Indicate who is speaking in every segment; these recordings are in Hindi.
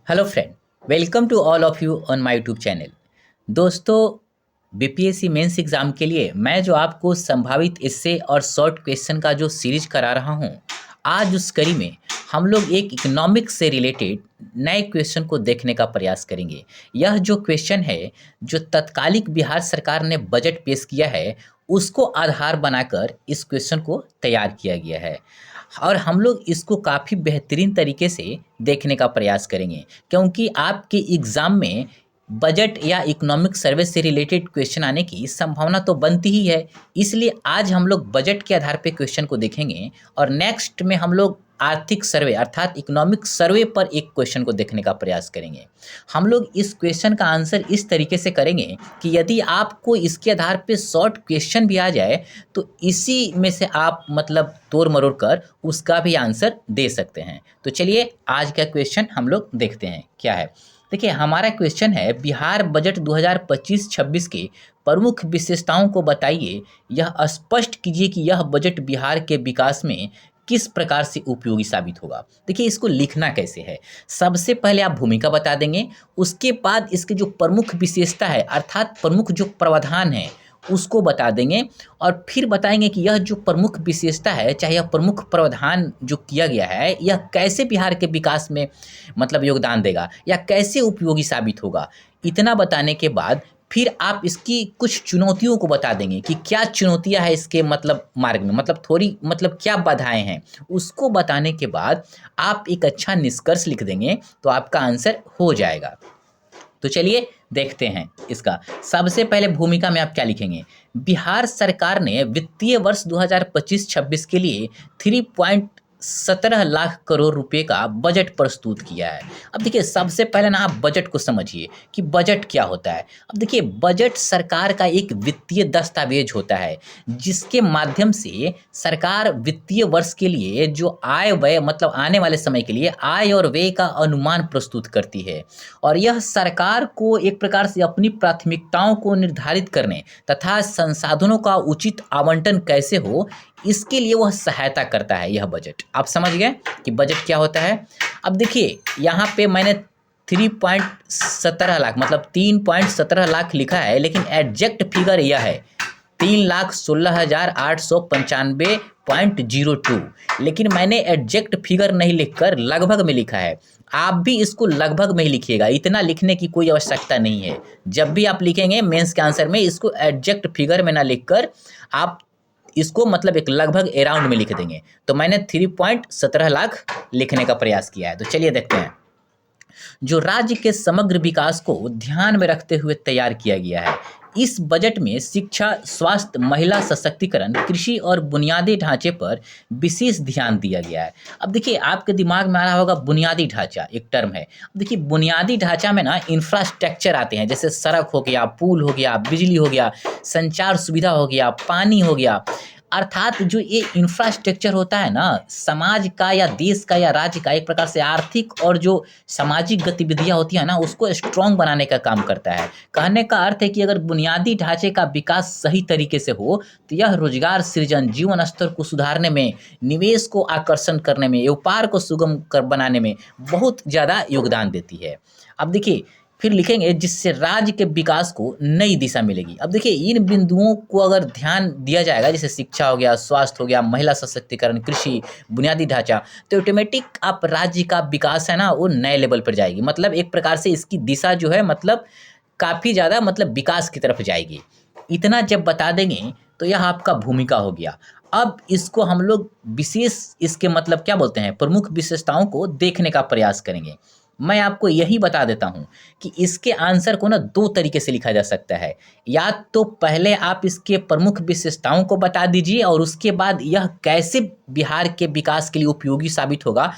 Speaker 1: Hello friend, welcome to all of you on my YouTube channel. दोस्तों, बीपीएससी मेंस एग्ज़ाम के लिए मैं जो आपको संभावित इससे और शॉर्ट क्वेश्चन का जो सीरीज करा रहा हूँ, आज उस कड़ी में हम लोग एक इकोनॉमिक्स से रिलेटेड नए क्वेश्चन को देखने का प्रयास करेंगे। यह जो क्वेश्चन है, जो तत्कालिक बिहार सरकार ने बजट पेश किया है, उसको आधार बनाकर इस क्वेश्चन को तैयार किया गया है और हम लोग इसको काफ़ी बेहतरीन तरीके से देखने का प्रयास करेंगे, क्योंकि आपके एग्ज़ाम में बजट या इकोनॉमिक सर्वे से रिलेटेड क्वेश्चन आने की संभावना तो बनती ही है। इसलिए आज हम लोग बजट के आधार पे क्वेश्चन को देखेंगे और नेक्स्ट में हम लोग आर्थिक सर्वे अर्थात इकोनॉमिक सर्वे पर एक क्वेश्चन को देखने का प्रयास करेंगे। हम लोग इस क्वेश्चन का आंसर इस तरीके से करेंगे कि यदि आपको इसके आधार पे शॉर्ट क्वेश्चन भी आ जाए तो इसी में से आप मतलब तोड़ मरोड़ कर उसका भी आंसर दे सकते हैं। तो चलिए आज का क्वेश्चन हम लोग देखते हैं क्या है। देखिए, हमारा क्वेश्चन है बिहार बजट 2025-26 के प्रमुख विशेषताओं को बताइए। यह स्पष्ट कीजिए कि यह बजट बिहार के विकास में किस प्रकार से उपयोगी साबित होगा। देखिए, इसको लिखना कैसे है। सबसे पहले आप भूमिका बता देंगे, उसके बाद इसके जो प्रमुख विशेषता है अर्थात प्रमुख जो प्रावधान है उसको बता देंगे और फिर बताएंगे कि यह जो प्रमुख विशेषता है चाहे यह प्रमुख प्रावधान जो किया गया है यह कैसे बिहार के विकास में मतलब योगदान देगा या कैसे उपयोगी साबित होगा। इतना बताने के बाद फिर आप इसकी कुछ चुनौतियों को बता देंगे कि क्या चुनौतियां हैं इसके मतलब मार्ग में, मतलब थोड़ी मतलब क्या बाधाएं हैं। उसको बताने के बाद आप एक अच्छा निष्कर्ष लिख देंगे तो आपका आंसर हो जाएगा। तो चलिए देखते हैं इसका। सबसे पहले भूमिका में आप क्या लिखेंगे। बिहार सरकार ने वित्तीय वर्ष 2025-26 के लिए 3.17 लाख करोड़ रुपए का बजट प्रस्तुत किया है। अब देखिए, सबसे पहले ना आप बजट को समझिए कि बजट क्या होता है। अब देखिए, बजट सरकार का एक वित्तीय दस्तावेज होता है जिसके माध्यम से सरकार वित्तीय वर्ष के लिए जो आय व्यय मतलब आने वाले समय के लिए आय और व्यय का अनुमान प्रस्तुत करती है और यह सरकार को एक प्रकार से अपनी प्राथमिकताओं को निर्धारित करने तथा संसाधनों का उचित आवंटन कैसे हो इसके लिए वह सहायता करता है। यह बजट आप समझ गए कि बजट क्या होता है। अब देखिए, यहाँ पे मैंने 3.17 लाख मतलब 3.17 लाख लिखा है, लेकिन एग्जैक्ट फिगर यह है 3,16,895.02। लेकिन मैंने एग्जैक्ट फिगर नहीं लिखकर लगभग में लिखा है। आप भी इसको लगभग में ही लिखिएगा, इतना लिखने की कोई आवश्यकता नहीं है। जब भी आप लिखेंगे मेंस के आंसर में इसको एग्जैक्ट फिगर में ना लिखकर आप इसको मतलब एक लगभग अराउंड में लिख देंगे। तो मैंने 3.17 लाख लिखने का प्रयास किया है। तो चलिए देखते हैं। जो राज्य के समग्र विकास को ध्यान में रखते हुए तैयार किया गया है। इस बजट में शिक्षा, स्वास्थ्य, महिला सशक्तिकरण, कृषि और बुनियादी ढांचे पर विशेष ध्यान दिया गया है। अब देखिए, आपके दिमाग में आ रहा होगा बुनियादी ढांचा एक टर्म है। अब देखिए, बुनियादी ढांचा में ना इंफ्रास्ट्रक्चर आते हैं, जैसे सड़क हो गया, पुल हो गया, बिजली हो गया, संचार सुविधा हो गया, पानी हो गया। अर्थात जो ये इंफ्रास्ट्रक्चर होता है ना, समाज का या देश का या राज्य का एक प्रकार से आर्थिक और जो सामाजिक गतिविधियां होती हैं ना उसको स्ट्रॉन्ग बनाने का काम करता है। कहने का अर्थ है कि अगर बुनियादी ढांचे का विकास सही तरीके से हो तो यह रोजगार सृजन, जीवन स्तर को सुधारने में, निवेश को आकर्षण करने में, व्यापार को सुगम कर बनाने में बहुत ज़्यादा योगदान देती है। अब देखिए, फिर लिखेंगे जिससे राज्य के विकास को नई दिशा मिलेगी। अब देखिए, इन बिंदुओं को अगर ध्यान दिया जाएगा, जैसे शिक्षा हो गया, स्वास्थ्य हो गया, महिला सशक्तिकरण, कृषि, बुनियादी ढांचा, तो ऑटोमेटिक आप राज्य का विकास है ना वो नए लेवल पर जाएगी। मतलब एक प्रकार से इसकी दिशा जो है मतलब काफ़ी ज़्यादा मतलब विकास की तरफ जाएगी। इतना जब बता देंगे तो यह आपका भूमिका हो गया। अब इसको हम लोग विशेष इसके मतलब क्या बोलते हैं प्रमुख विशेषताओं को देखने का प्रयास करेंगे। मैं आपको यही बता देता हूँ कि इसके आंसर को ना दो तरीके से लिखा जा सकता है। या तो पहले आप इसके प्रमुख विशेषताओं को बता दीजिए और उसके बाद यह कैसे बिहार के विकास के लिए उपयोगी साबित होगा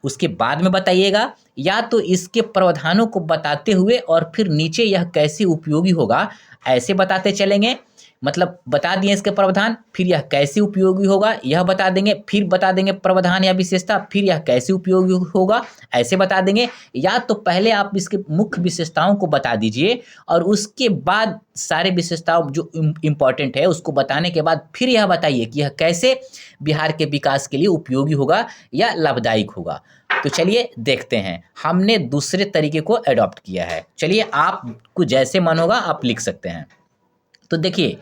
Speaker 1: उसके बाद में बताइएगा, या तो इसके प्रावधानों को बताते हुए और फिर नीचे यह कैसे उपयोगी होगा ऐसे बताते चलेंगे। मतलब बता दिए इसके प्रावधान, फिर यह कैसे उपयोगी होगा यह बता देंगे, फिर बता देंगे प्रावधान या विशेषता, फिर यह कैसे उपयोगी होगा ऐसे बता देंगे। या तो पहले आप इसके मुख्य विशेषताओं को बता दीजिए और उसके बाद सारे विशेषताओं जो इम्पोर्टेंट है उसको बताने के बाद फिर यह बताइए कि यह कैसे बिहार के विकास के लिए उपयोगी होगा या लाभदायक होगा। तो चलिए देखते हैं, हमने दूसरे तरीके को अडॉप्ट किया है। चलिए आपको जैसे मन होगा आप लिख सकते हैं। तो देखिए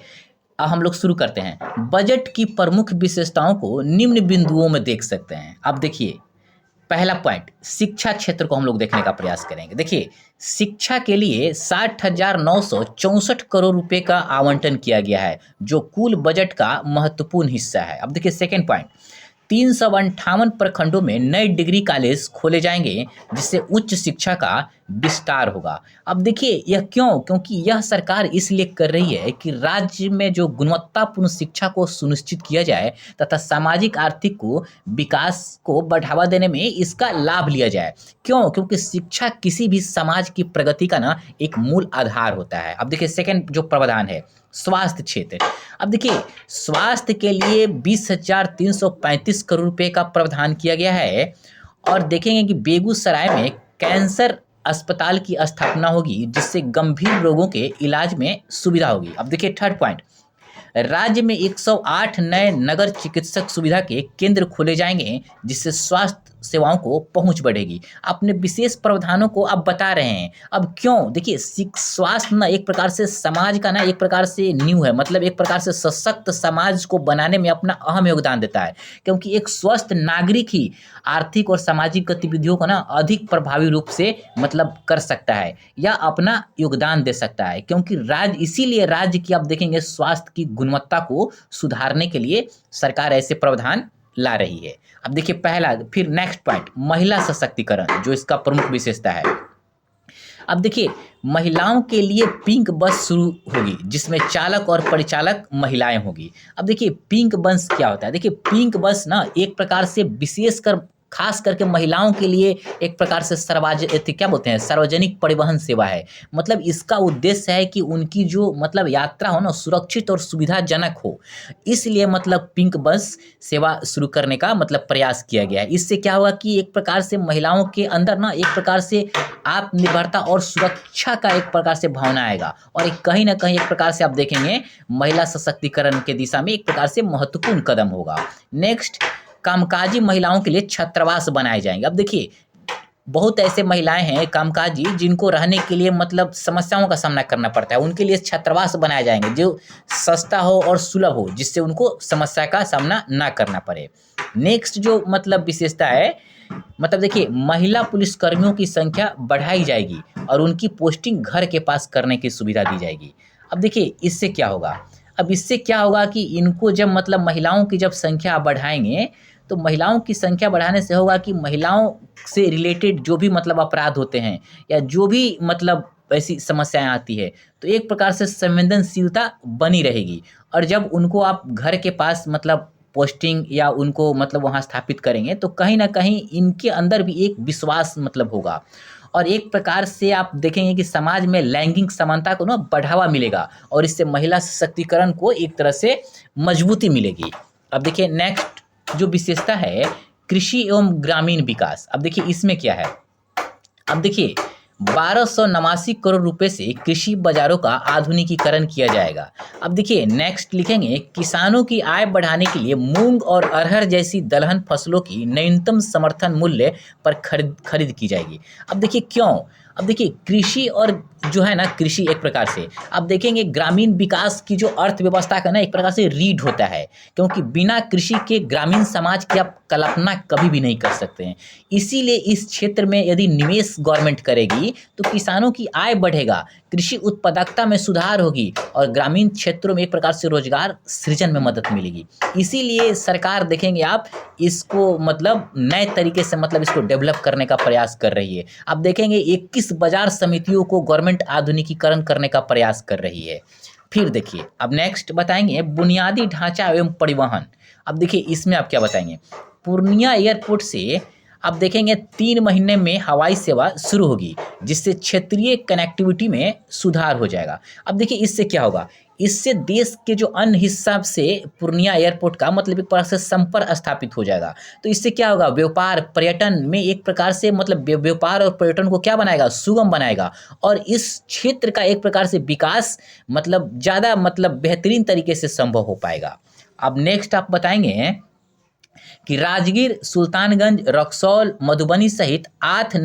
Speaker 1: अब हम लोग शुरू करते हैं। बजट की प्रमुख विशेषताओं को निम्न बिंदुओं में देख सकते हैं। अब देखिए पहला पॉइंट, शिक्षा क्षेत्र को हम लोग देखने का प्रयास करेंगे। देखिए शिक्षा के लिए 60,964 करोड़ रुपए का आवंटन किया गया है, जो कुल बजट का महत्वपूर्ण हिस्सा है। अब देखिए सेकेंड पॉइंट, 358 प्रखंडों में नए डिग्री कॉलेज खोले जाएंगे, जिससे उच्च शिक्षा का विस्तार होगा। अब देखिए यह क्यों, क्योंकि यह सरकार इसलिए कर रही है कि राज्य में जो गुणवत्तापूर्ण शिक्षा को सुनिश्चित किया जाए तथा सामाजिक आर्थिक को विकास को बढ़ावा देने में इसका लाभ लिया जाए। क्यों, क्योंकि शिक्षा किसी भी समाज की प्रगति का ना एक मूल आधार होता है। अब देखिए सेकंड जो प्रावधान है, स्वास्थ्य क्षेत्र। अब देखिए स्वास्थ्य के लिए 20,335 करोड़ रुपए का प्रावधान किया गया है और देखेंगे कि बेगूसराय में कैंसर अस्पताल की स्थापना होगी, जिससे गंभीर रोगों के इलाज में सुविधा होगी। अब देखिए थर्ड पॉइंट, राज्य में 108 नए नगर चिकित्सक सुविधा के केंद्र खोले जाएंगे, जिससे स्वास्थ्य सेवाओं को पहुंच बढ़ेगी। अपने विशेष प्रावधानों को अब बता रहे हैं। अब क्यों, देखिए स्वास्थ्य ना एक प्रकार से समाज का ना एक प्रकार से नींव है, मतलब एक प्रकार से सशक्त समाज को बनाने में अपना अहम योगदान देता है, क्योंकि एक स्वस्थ नागरिक ही आर्थिक और सामाजिक गतिविधियों को ना अधिक प्रभावी रूप से मतलब कर सकता है या अपना योगदान दे सकता है। क्योंकि इसीलिए राज्य की आप देखेंगे स्वास्थ्य की गुणवत्ता को सुधारने के लिए सरकार ऐसे प्रावधान ला रही है। अब देखिए पहला, फिर नेक्स्ट पॉइंट, महिला सशक्तिकरण, जो इसका प्रमुख विशेषता है। अब देखिए महिलाओं के लिए पिंक बस शुरू होगी, जिसमें चालक और परिचालक महिलाएं होगी। अब देखिए पिंक बस क्या होता है, देखिए पिंक बस ना एक प्रकार से विशेषकर खास करके महिलाओं के लिए एक प्रकार से क्या बोलते हैं सार्वजनिक परिवहन सेवा है। मतलब इसका उद्देश्य है कि उनकी जो मतलब यात्रा हो ना सुरक्षित और सुविधाजनक हो, इसलिए मतलब पिंक बस सेवा शुरू करने का मतलब प्रयास किया गया है। इससे क्या होगा कि एक प्रकार से महिलाओं के अंदर ना एक प्रकार से आत्मनिर्भरता और सुरक्षा का एक प्रकार से भावना आएगा और एक कहीं ना कहीं एक प्रकार से आप देखेंगे महिला सशक्तिकरण के दिशा में एक प्रकार से महत्वपूर्ण कदम होगा। नेक्स्ट, कामकाजी महिलाओं के लिए छात्रावास बनाए जाएंगे। अब देखिए बहुत ऐसे महिलाएं हैं कामकाजी जिनको रहने के लिए मतलब समस्याओं का सामना करना पड़ता है, उनके लिए छात्रावास बनाए जाएंगे जो सस्ता हो और सुलभ हो, जिससे उनको समस्या का सामना ना करना पड़े। नेक्स्ट जो मतलब विशेषता है, मतलब देखिए महिला पुलिसकर्मियों की संख्या बढ़ाई जाएगी और उनकी पोस्टिंग घर के पास करने की सुविधा दी जाएगी। अब देखिए इससे क्या होगा, अब इससे क्या होगा कि इनको जब मतलब महिलाओं की जब संख्या बढ़ाएंगे तो महिलाओं की संख्या बढ़ाने से होगा कि महिलाओं से रिलेटेड जो भी मतलब अपराध होते हैं या जो भी मतलब ऐसी समस्याएं आती है तो एक प्रकार से संवेदनशीलता बनी रहेगी। और जब उनको आप घर के पास मतलब पोस्टिंग या उनको मतलब वहाँ स्थापित करेंगे तो कहीं ना कहीं इनके अंदर भी एक विश्वास मतलब होगा और एक प्रकार से आप देखेंगे कि समाज में लैंगिक समानता को ना बढ़ावा मिलेगा और इससे महिला सशक्तिकरण को एक तरह से मजबूती मिलेगी। अब देखिए नेक्स्ट जो विशेषता है, कृषि एवं ग्रामीण विकास। अब देखिए इसमें क्या है, अब देखिए 1289 करोड़ रुपए से कृषि बाजारों का आधुनिकीकरण किया जाएगा। अब देखिए नेक्स्ट लिखेंगे, किसानों की आय बढ़ाने के लिए मूंग और अरहर जैसी दलहन फसलों की न्यूनतम समर्थन मूल्य पर खरीद की जाएगी। अब देखिए क्यों, अब देखिए कृषि और जो है ना कृषि एक प्रकार से आप देखेंगे ग्रामीण विकास की जो अर्थव्यवस्था का ना एक प्रकार से रीढ़ होता है, क्योंकि बिना कृषि के ग्रामीण समाज की आप कल्पना कभी भी नहीं कर सकते हैं। इसीलिए इस क्षेत्र में यदि निवेश गवर्नमेंट करेगी तो किसानों की आय बढ़ेगा, कृषि उत्पादकता में सुधार होगी और ग्रामीण क्षेत्रों में एक प्रकार से रोजगार सृजन में मदद मिलेगी। इसीलिए सरकार देखेंगे आप इसको मतलब नए तरीके से मतलब इसको डेवलप करने का प्रयास कर रही है। आप देखेंगे 21 बाजार समितियों को गवर्नमेंट आधुनिकीकरण करने का प्रयास कर रही है। फिर देखिए अब नेक्स्ट बताएंगे बुनियादी ढांचा एवं परिवहन। अब देखिए इसमें आप क्या बताएंगे, पूर्णिया एयरपोर्ट से आप देखेंगे 3 महीने में हवाई सेवा शुरू होगी, जिससे क्षेत्रीय कनेक्टिविटी में सुधार हो जाएगा। अब देखिए इससे क्या होगा, इससे देश के जो अन्य हिस्सा से पूर्णिया एयरपोर्ट का मतलब एक प्रकार से संपर्क स्थापित हो जाएगा। तो इससे क्या होगा, व्यापार पर्यटन में एक प्रकार से मतलब व्यापार और पर्यटन को क्या बनाएगा, सुगम बनाएगा। और इस क्षेत्र का एक प्रकार से विकास मतलब ज़्यादा मतलब बेहतरीन तरीके से संभव हो पाएगा। अब नेक्स्ट आप बताएंगे कि राजगीर, सुल्तानगंज, रक्सौल, मधुबनी सहित 8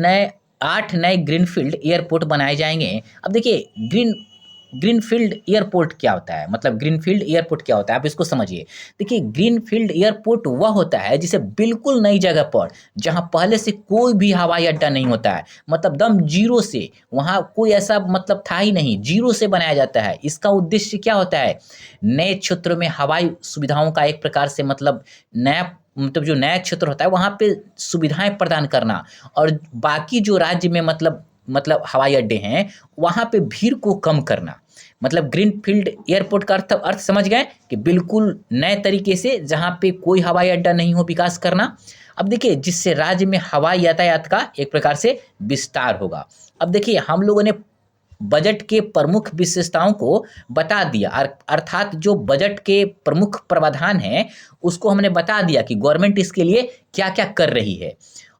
Speaker 1: नए ग्रीनफील्ड एयरपोर्ट बनाए जाएंगे। अब देखिए ग्रीनफील्ड एयरपोर्ट क्या होता है, मतलब ग्रीनफील्ड एयरपोर्ट क्या होता है, आप इसको समझिए। देखिए ग्रीनफील्ड एयरपोर्ट वह होता है जिसे बिल्कुल नई जगह पर, जहां पहले से कोई भी हवाई अड्डा नहीं होता है, मतलब दम जीरो से, वहां कोई ऐसा मतलब था ही नहीं, जीरो से बनाया जाता है। इसका उद्देश्य क्या होता है, नए क्षेत्रों में हवाई सुविधाओं का एक प्रकार से मतलब नया मतलब जो नया क्षेत्र होता है वहाँ पे सुविधाएं प्रदान करना, और बाकी जो राज्य में मतलब हवाई अड्डे हैं वहाँ पे भीड़ को कम करना। मतलब ग्रीनफील्ड एयरपोर्ट का अर्थ समझ गए कि बिल्कुल नए तरीके से जहाँ पे कोई हवाई अड्डा नहीं हो विकास करना। अब देखिए जिससे राज्य में हवाई यातायात का एक प्रकार से विस्तार होगा। अब देखिए हम लोगों ने बजट के प्रमुख विशेषताओं को बता दिया, अर्थात जो बजट के प्रमुख प्रावधान हैं उसको हमने बता दिया कि गवर्नमेंट इसके लिए क्या क्या कर रही है,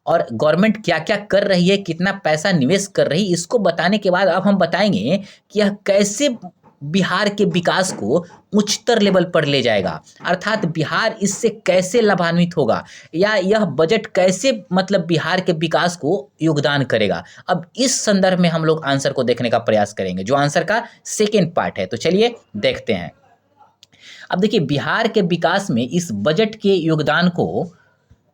Speaker 1: और गवर्नमेंट क्या क्या कर रही है, कितना पैसा निवेश कर रही है। इसको बताने के बाद अब हम बताएंगे कि यह कैसे बिहार के विकास को उच्चतर लेवल पर ले जाएगा, अर्थात बिहार इससे कैसे लाभान्वित होगा, या यह बजट कैसे मतलब बिहार के विकास को योगदान करेगा। अब इस संदर्भ में हम लोग आंसर को देखने का प्रयास करेंगे, जो आंसर का सेकेंड पार्ट है। तो चलिए देखते हैं। अब देखिए बिहार के विकास में इस बजट के योगदान को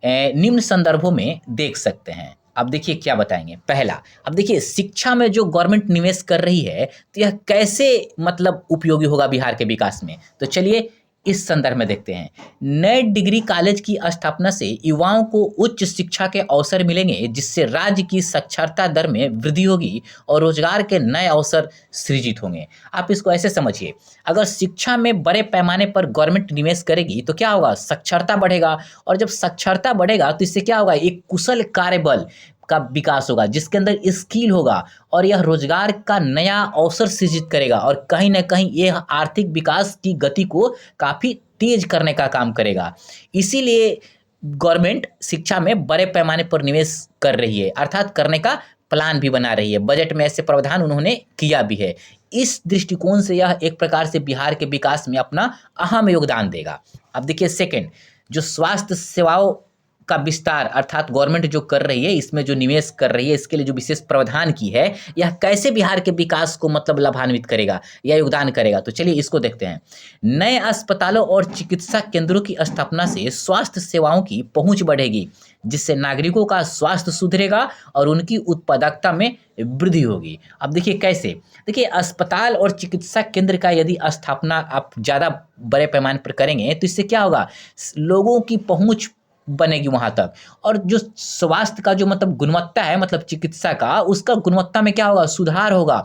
Speaker 1: निम्न संदर्भों में देख सकते हैं। अब देखिए क्या बताएंगे। पहला, अब देखिए शिक्षा में जो गवर्नमेंट निवेश कर रही है तो यह कैसे मतलब उपयोगी होगा बिहार के विकास में। तो चलिए इस संदर्भ में देखते हैं। नए डिग्री कॉलेज की स्थापना से युवाओं को उच्च शिक्षा के अवसर मिलेंगे, जिससे राज्य की साक्षरता दर में वृद्धि होगी और रोजगार के नए अवसर सृजित होंगे। आप इसको ऐसे समझिए, अगर शिक्षा में बड़े पैमाने पर गवर्नमेंट निवेश करेगी तो क्या होगा, साक्षरता बढ़ेगा, और जब साक्षरता बढ़ेगा तो इससे क्या होगा, एक कुशल कार्यबल का विकास होगा जिसके अंदर स्किल होगा, और यह रोजगार का नया अवसर सृजित करेगा, और कहीं ना कहीं यह आर्थिक विकास की गति को काफ़ी तेज करने का काम करेगा। इसीलिए गवर्नमेंट शिक्षा में बड़े पैमाने पर निवेश कर रही है, अर्थात करने का प्लान भी बना रही है। बजट में ऐसे प्रावधान उन्होंने किया भी है। इस दृष्टिकोण से यह एक प्रकार से बिहार के विकास में अपना अहम योगदान देगा। अब देखिए सेकंड, जो स्वास्थ्य सेवाओं का विस्तार, अर्थात गवर्नमेंट जो कर रही है, इसमें जो निवेश कर रही है, इसके लिए जो विशेष प्रावधान की है, यह कैसे बिहार के विकास को मतलब लाभान्वित करेगा या योगदान करेगा। तो चलिए इसको देखते हैं। नए अस्पतालों और चिकित्सा केंद्रों की स्थापना से स्वास्थ्य सेवाओं की पहुंच बढ़ेगी, जिससे नागरिकों का स्वास्थ्य सुधरेगा और उनकी उत्पादकता में वृद्धि होगी। अब देखिए कैसे, देखिए अस्पताल और चिकित्सा केंद्र का यदि स्थापना आप ज़्यादा बड़े पैमाने पर करेंगे तो इससे क्या होगा, लोगों की पहुंच बनेगी वहां तक, और जो स्वास्थ्य का जो मतलब गुणवत्ता है, मतलब चिकित्सा का, उसका गुणवत्ता में क्या होगा, सुधार होगा।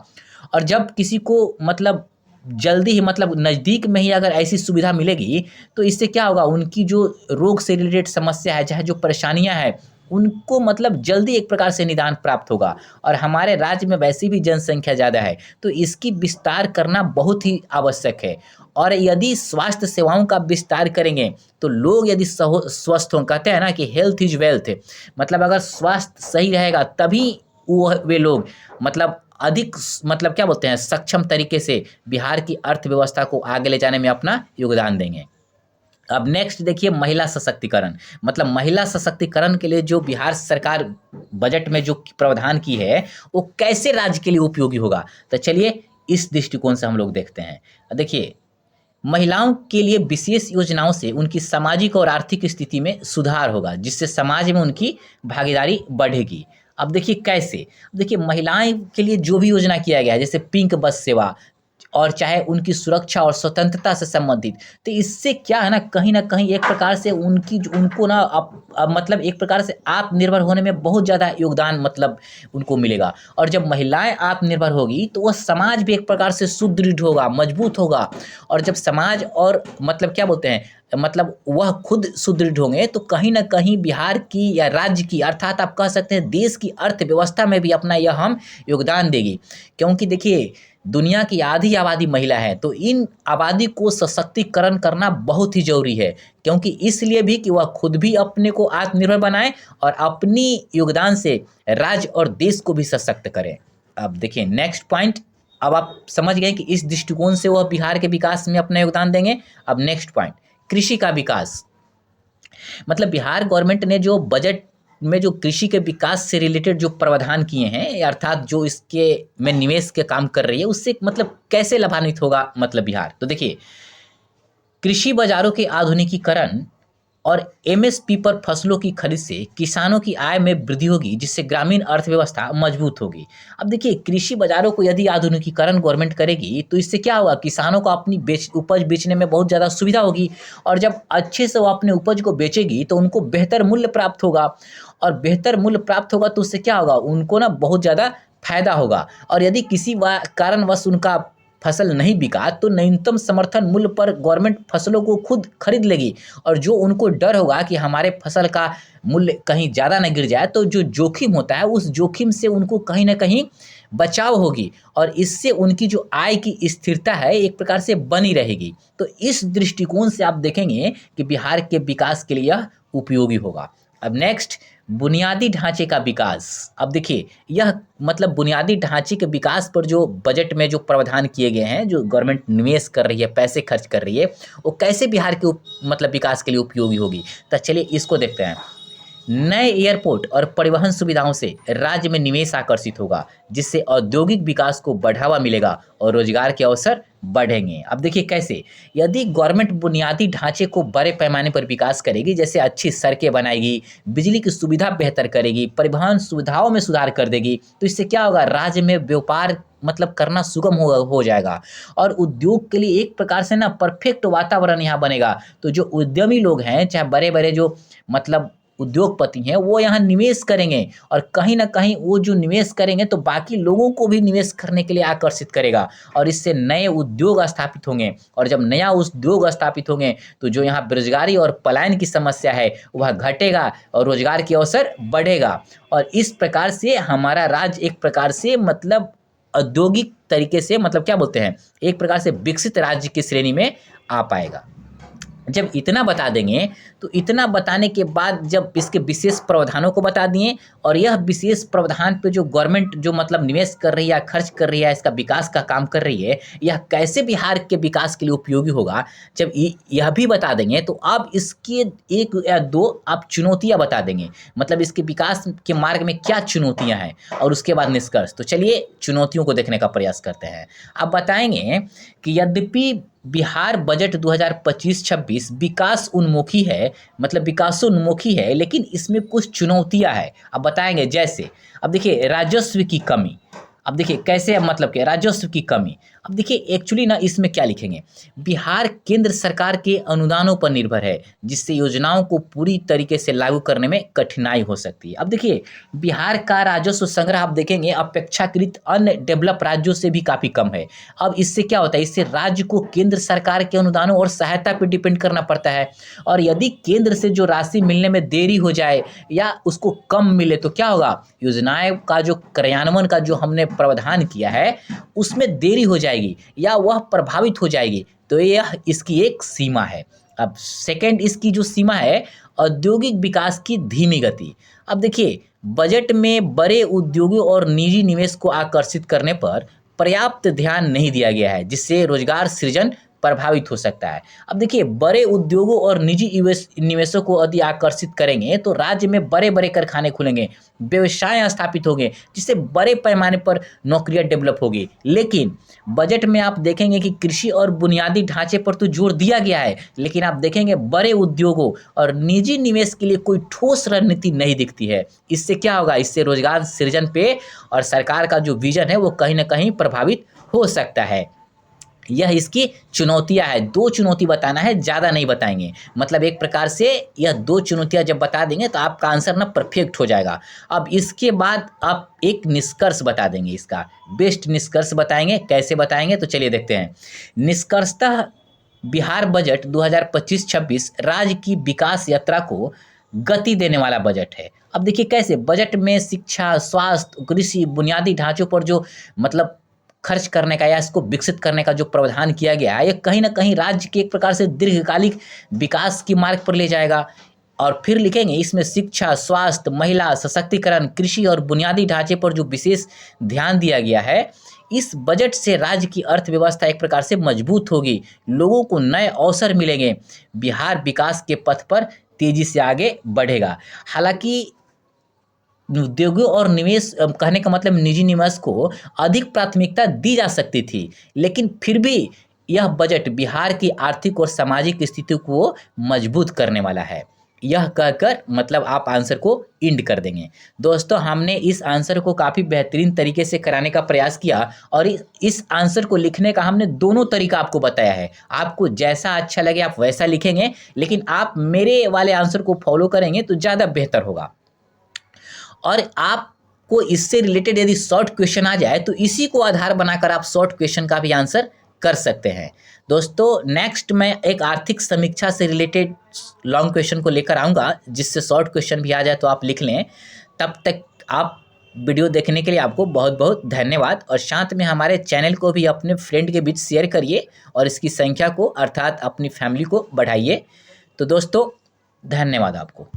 Speaker 1: और जब किसी को मतलब जल्दी ही मतलब नज़दीक में ही अगर ऐसी सुविधा मिलेगी तो इससे क्या होगा, उनकी जो रोग से रिलेटेड समस्या है, चाहे जो परेशानियां हैं, उनको मतलब जल्दी एक प्रकार से निदान प्राप्त होगा। और हमारे राज्य में वैसे भी जनसंख्या ज़्यादा है तो इसकी विस्तार करना बहुत ही आवश्यक है। और यदि स्वास्थ्य सेवाओं का विस्तार करेंगे तो लोग यदि स्वस्थ हों, कहते हैं ना कि हेल्थ इज वेल्थ, मतलब अगर स्वास्थ्य सही रहेगा तभी वे लोग मतलब अधिक मतलब क्या बोलते हैं, सक्षम तरीके से बिहार की अर्थव्यवस्था को आगे ले जाने में अपना योगदान देंगे। अब नेक्स्ट देखिए, महिला सशक्तिकरण, मतलब महिला सशक्तिकरण के लिए जो बिहार सरकार बजट में जो प्रावधान की है वो कैसे राज्य के लिए उपयोगी होगा। तो चलिए इस दृष्टिकोण से हम लोग देखते हैं। देखिए महिलाओं के लिए विशेष योजनाओं से उनकी सामाजिक और आर्थिक स्थिति में सुधार होगा, जिससे समाज में उनकी भागीदारी बढ़ेगी। अब देखिए कैसे, देखिए महिलाएं के लिए जो भी योजना किया गया है, जैसे पिंक बस सेवा, और चाहे उनकी सुरक्षा और स्वतंत्रता से संबंधित, तो इससे क्या है ना कहीं एक प्रकार से उनको ना मतलब एक प्रकार से आत्मनिर्भर होने में बहुत ज़्यादा योगदान मतलब उनको मिलेगा। और जब महिलाएं आत्मनिर्भर होगी तो वह समाज भी एक प्रकार से सुदृढ़ होगा, मजबूत होगा। और जब समाज और मतलब क्या बोलते हैं, मतलब वह खुद सुदृढ़ होंगे तो कहीं न कहीं बिहार की या राज्य की अर्थात आप कह सकते हैं देश की अर्थव्यवस्था में भी अपना यह हम योगदान देगी। क्योंकि देखिए दुनिया की आधी आबादी महिला है, तो इन आबादी को सशक्तिकरण करना बहुत ही ज़रूरी है। क्योंकि इसलिए भी कि वह खुद भी अपने को आत्मनिर्भर बनाएँ और अपनी योगदान से राज्य और देश को भी सशक्त करें। अब देखिए नेक्स्ट पॉइंट, अब आप समझ गए कि इस दृष्टिकोण से वह बिहार के विकास में अपना योगदान देंगे। अब नेक्स्ट पॉइंट, कृषि का विकास। मतलब बिहार गवर्नमेंट ने जो बजट में जो कृषि के विकास से रिलेटेड जो प्रावधान किए हैं अर्थात जो इसके में निवेश के काम कर रही है उससे मतलब कैसे लाभान्वित होगा मतलब बिहार। तो देखिए कृषि बाजारों के आधुनिकीकरण और एमएसपी पर फसलों की खरीद से किसानों की आय में वृद्धि होगी जिससे ग्रामीण अर्थव्यवस्था मजबूत होगी। अब देखिए कृषि बाजारों को यदि आधुनिकीकरण गवर्नमेंट करेगी तो इससे क्या होगा, किसानों को अपनी उपज बेचने में बहुत ज़्यादा सुविधा होगी और जब अच्छे से वो अपने उपज को बेचेगी तो उनको बेहतर मूल्य प्राप्त होगा और बेहतर मूल्य प्राप्त होगा तो उससे क्या होगा, उनको ना बहुत ज़्यादा फायदा होगा। और यदि किसी कारणवश उनका फसल नहीं बिका तो न्यूनतम समर्थन मूल्य पर गवर्नमेंट फसलों को खुद खरीद लेगी और जो उनको डर होगा कि हमारे फसल का मूल्य कहीं ज़्यादा न गिर जाए तो जो जोखिम होता है उस जोखिम से उनको कहीं न कहीं बचाव होगी और इससे उनकी जो आय की स्थिरता है एक प्रकार से बनी रहेगी। तो इस दृष्टिकोण से आप देखेंगे कि बिहार के विकास के लिए यह उपयोगी होगा। अब नेक्स्ट, बुनियादी ढांचे का विकास। अब देखिए यह मतलब बुनियादी ढांचे के विकास पर जो बजट में जो प्रावधान किए गए हैं, जो गवर्नमेंट निवेश कर रही है, पैसे खर्च कर रही है, वो कैसे बिहार के मतलब विकास के लिए उपयोगी होगी। तो चलिए इसको देखते हैं। नए एयरपोर्ट और परिवहन सुविधाओं से राज्य में निवेश आकर्षित होगा जिससे औद्योगिक विकास को बढ़ावा मिलेगा और रोजगार के अवसर बढ़ेंगे। अब देखिए कैसे, यदि गवर्नमेंट बुनियादी ढांचे को बड़े पैमाने पर विकास करेगी, जैसे अच्छी सड़कें बनाएगी, बिजली की सुविधा बेहतर करेगी, परिवहन सुविधाओं में सुधार कर देगी, तो इससे क्या होगा, राज्य में व्यापार मतलब करना सुगम हो जाएगा और उद्योग के लिए एक प्रकार से ना परफेक्ट वातावरण यहाँ बनेगा। तो जो उद्यमी लोग हैं, चाहे बड़े बड़े जो मतलब उद्योगपति हैं, वो यहाँ निवेश करेंगे और कहीं न कहीं वो जो निवेश करेंगे तो बाकी लोगों को भी निवेश करने के लिए आकर्षित करेगा और इससे नए उद्योग स्थापित होंगे और जब नया उद्योग स्थापित होंगे तो जो यहाँ बेरोजगारी और पलायन की समस्या है वह घटेगा और रोजगार के अवसर बढ़ेगा और इस प्रकार से हमारा राज्य एक प्रकार से मतलब औद्योगिक तरीके से मतलब क्या बोलते हैं, एक प्रकार से विकसित राज्य की श्रेणी में आ पाएगा। जब इतना बता देंगे तो इतना बताने के बाद जब इसके विशेष प्रावधानों को बता दिए और यह विशेष प्रावधान पे जो गवर्नमेंट जो मतलब निवेश कर रही है, खर्च कर रही है, इसका विकास का काम कर रही है, यह कैसे बिहार के विकास के लिए उपयोगी होगा, जब यह भी बता देंगे तो अब इसके एक या दो आप चुनौतियां बता देंगे, मतलब इसके विकास के मार्ग में क्या चुनौतियां हैं और उसके बाद निष्कर्ष। तो चलिए चुनौतियों को देखने का प्रयास करते हैं। आप बताएंगे कि यद्यपि बिहार बजट 2025-26 विकास उन्मुखी है, मतलब विकासोन्मुखी है, लेकिन इसमें कुछ चुनौतियां हैं। अब बताएंगे जैसे, अब देखिए राजस्व की कमी। अब देखिए कैसे, मतलब क्या राजस्व की कमी। अब देखिए एक्चुअली ना इसमें क्या लिखेंगे, बिहार केंद्र सरकार के अनुदानों पर निर्भर है जिससे योजनाओं को पूरी तरीके से लागू करने में कठिनाई हो सकती है। अब देखिए बिहार का राजस्व संग्रह आप देखेंगे अपेक्षाकृत अन्य डेवलप राज्यों से भी काफ़ी कम है। अब इससे क्या होता है, इससे राज्य को केंद्र सरकार के अनुदानों और सहायता पर डिपेंड करना पड़ता है और यदि केंद्र से जो राशि मिलने में देरी हो जाए या उसको कम मिले तो क्या होगा, योजनाएं का जो क्रियान्वयन का जो हमने प्रावधान किया है उसमें देरी हो जाएगी या वह प्रभावित हो जाएगी। तो यह इसकी एक सीमा है। अब सेकंड इसकी जो सीमा है, औद्योगिक विकास की धीमी गति। अब देखिए बजट में बड़े उद्योगों और निजी निवेश को आकर्षित करने पर पर्याप्त ध्यान नहीं दिया गया है जिससे रोजगार सृजन प्रभावित हो सकता है। अब देखिए बड़े उद्योगों और निजी निवेशों को यदि आकर्षित करेंगे तो राज्य में बड़े बड़े कारखाने खुलेंगे, व्यवसाय स्थापित होंगे जिससे बड़े पैमाने पर नौकरियां डेवलप होगी। लेकिन बजट में आप देखेंगे कि कृषि और बुनियादी ढांचे पर तो जोर दिया गया है, लेकिन आप देखेंगे बड़े उद्योगों और निजी निवेश के लिए कोई ठोस रणनीति नहीं दिखती है। इससे क्या होगा, इससे रोजगार सृजन पे और सरकार का जो विजन है वो कहीं ना कहीं प्रभावित हो सकता है। यह इसकी चुनौतियां है, दो चुनौती बताना है, ज़्यादा नहीं बताएंगे। मतलब एक प्रकार से यह दो चुनौतियां जब बता देंगे तो आपका आंसर ना परफेक्ट हो जाएगा। अब इसके बाद आप एक निष्कर्ष बता देंगे, इसका बेस्ट निष्कर्ष बताएंगे। कैसे बताएंगे तो चलिए देखते हैं। निष्कर्षतः बिहार बजट 2025-26 राज्य की विकास यात्रा को गति देने वाला बजट है। अब देखिए कैसे बजट में शिक्षा, स्वास्थ्य, कृषि, बुनियादी ढांचों पर जो मतलब खर्च करने का या इसको विकसित करने का जो प्रावधान किया गया है, ये कहीं न कहीं राज्य के एक प्रकार से दीर्घकालिक विकास की मार्ग पर ले जाएगा। और फिर लिखेंगे इसमें शिक्षा, स्वास्थ्य, महिला सशक्तिकरण, कृषि और बुनियादी ढांचे पर जो विशेष ध्यान दिया गया है, इस बजट से राज्य की अर्थव्यवस्था एक प्रकार से मजबूत होगी, लोगों को नए अवसर मिलेंगे, बिहार विकास के पथ पर तेजी से आगे बढ़ेगा। हालाँकि उद्योगों और निवेश कहने का मतलब निजी निवेश को अधिक प्राथमिकता दी जा सकती थी, लेकिन फिर भी यह बजट बिहार की आर्थिक और सामाजिक स्थिति को मजबूत करने वाला है। यह कहकर मतलब आप आंसर को इंड कर देंगे। दोस्तों हमने इस आंसर को काफ़ी बेहतरीन तरीके से कराने का प्रयास किया और इस आंसर को लिखने का हमने दोनों तरीका आपको बताया है। आपको जैसा अच्छा लगे आप वैसा लिखेंगे, लेकिन आप मेरे वाले आंसर को फॉलो करेंगे तो ज़्यादा बेहतर होगा। और आपको इससे रिलेटेड यदि शॉर्ट क्वेश्चन आ जाए तो इसी को आधार बनाकर आप शॉर्ट क्वेश्चन का भी आंसर कर सकते हैं। दोस्तों नेक्स्ट मैं एक आर्थिक समीक्षा से रिलेटेड लॉन्ग क्वेश्चन को लेकर आऊँगा, जिससे शॉर्ट क्वेश्चन भी आ जाए तो आप लिख लें। तब तक आप वीडियो देखने के लिए आपको बहुत बहुत धन्यवाद और साथ में हमारे चैनल को भी अपने फ्रेंड के बीच शेयर करिए और इसकी संख्या को अर्थात अपनी फैमिली को बढ़ाइए। तो दोस्तों धन्यवाद आपको।